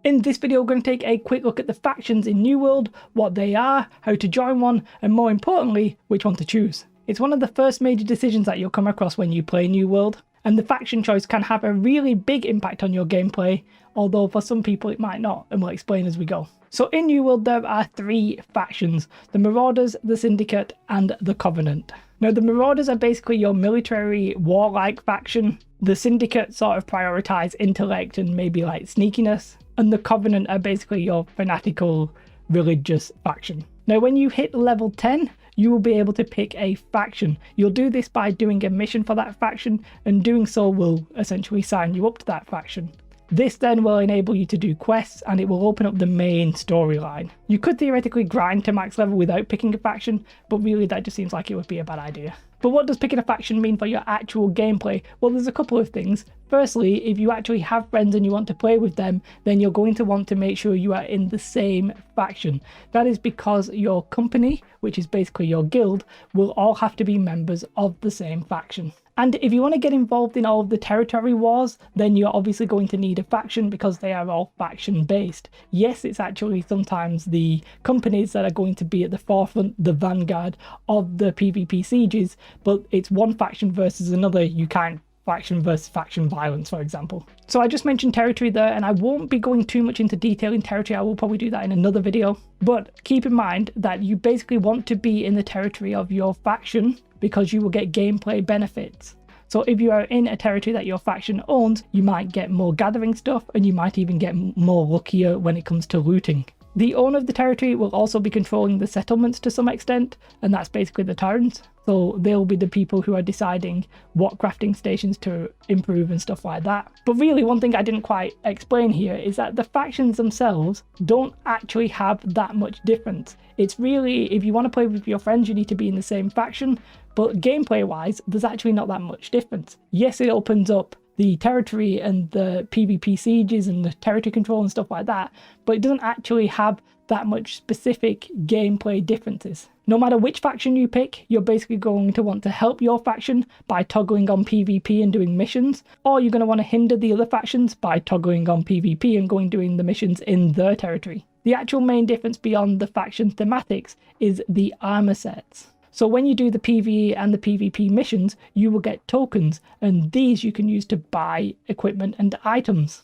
In this video, we're going to take a quick look at the factions in New World, what they are, how to join one, and more importantly, which one to choose. It's one of the first major decisions that you'll come across when you play New World, and the faction choice can have a really big impact on your gameplay, although for some people it might not, and we'll explain as we go. So in New World there are three factions: the Marauders, the Syndicate, and the Covenant. Now the Marauders are basically your military warlike faction. The Syndicate sort of prioritise intellect and maybe like sneakiness, and the Covenant are basically your fanatical religious faction. Now when you hit level 10, you will be able to pick a faction. You'll do this by doing a mission for that faction, and doing so will essentially sign you up to that faction. This then will enable you to do quests, and it will open up the main storyline. You could theoretically grind to max level without picking a faction, but really that just seems like it would be a bad idea. But what does picking a faction mean for your actual gameplay? Well, there's a couple of things. Firstly, if you actually have friends and you want to play with them, then you're going to want to make sure you are in the same faction. That is because your company, which is basically your guild, will all have to be members of the same faction. And if you want to get involved in all of the territory wars, then you're obviously going to need a faction because they are all faction based. Yes, it's actually sometimes the companies that are going to be at the forefront, the vanguard of the PvP sieges, but it's one faction versus another. You can't faction versus faction violence, for example. So I just mentioned territory there, and I won't be going too much into detail in territory. I will probably do that in another video. But keep in mind that you basically want to be in the territory of your faction because you will get gameplay benefits. So if you are in a territory that your faction owns, you might get more gathering stuff, and you might even get more luckier when it comes to looting. The owner of the territory will also be controlling the settlements to some extent, and that's basically the tyrants. So they'll be the people who are deciding what crafting stations to improve and stuff like that. But really, one thing I didn't quite explain here is that the factions themselves don't actually have that much difference. It's really, if you want to play with your friends, you need to be in the same faction, but gameplay wise, there's actually not that much difference. Yes, it opens up the territory and the PvP sieges and the territory control and stuff like that, but it doesn't actually have that much specific gameplay differences. No matter which faction you pick, you're basically going to want to help your faction by toggling on PvP and doing missions, or you're going to want to hinder the other factions by toggling on PvP and going doing the missions in their territory. The actual main difference beyond the faction thematics is the armor sets. So when you do the PvE and the PvP missions, you will get tokens, and these you can use to buy equipment and items.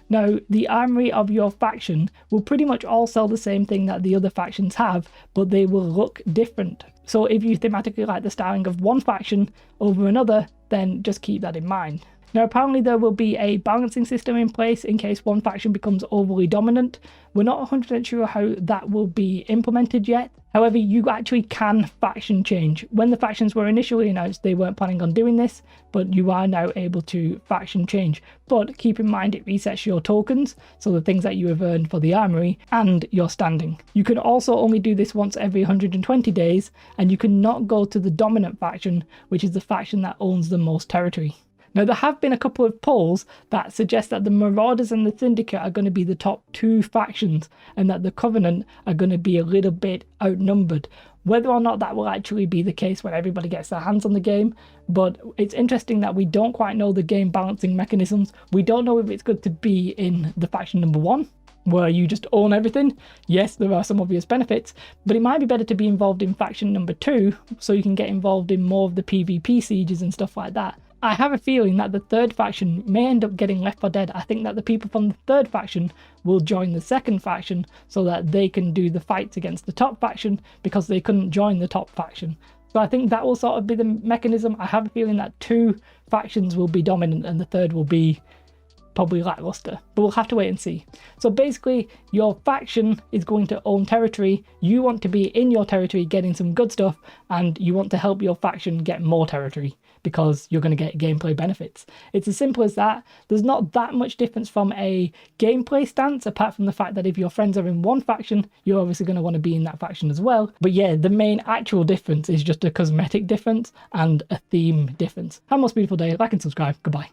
Now, the armory of your faction will pretty much all sell the same thing that the other factions have, but they will look different. So if you thematically like the styling of one faction over another, then just keep that in mind. Now, apparently there will be a balancing system in place in case one faction becomes overly dominant. We're not 100% sure how that will be implemented yet. However, you actually can faction change. When the factions were initially announced, they weren't planning on doing this, but you are now able to faction change. But keep in mind it resets your tokens, so the things that you have earned for the armory, and your standing. You can also only do this once every 120 days, and you cannot go to the dominant faction, which is the faction that owns the most territory. Now, there have been a couple of polls that suggest that the Marauders and the Syndicate are going to be the top two factions, and that the Covenant are going to be a little bit outnumbered. Whether or not that will actually be the case when everybody gets their hands on the game, but it's interesting that we don't quite know the game balancing mechanisms. We don't know if it's good to be in the faction number 1, where you just own everything. Yes, there are some obvious benefits, but it might be better to be involved in faction number 2, so you can get involved in more of the PvP sieges and stuff like that. I have a feeling that the third faction may end up getting left for dead. I think that the people from the third faction will join the second faction so that they can do the fights against the top faction because they couldn't join the top faction. So I think that will sort of be the mechanism. I have a feeling that 2 factions will be dominant and the third will be probably lackluster, but we'll have to wait and see. So basically, your faction is going to own territory. You want to be in your territory getting some good stuff, and you want to help your faction get more territory because you're going to get gameplay benefits. It's as simple as that. There's not that much difference from a gameplay stance, apart from the fact that if your friends are in one faction, you're obviously going to want to be in that faction as well. But yeah, the main actual difference is just a cosmetic difference and a theme difference. Have a most beautiful day. Like and subscribe. Goodbye.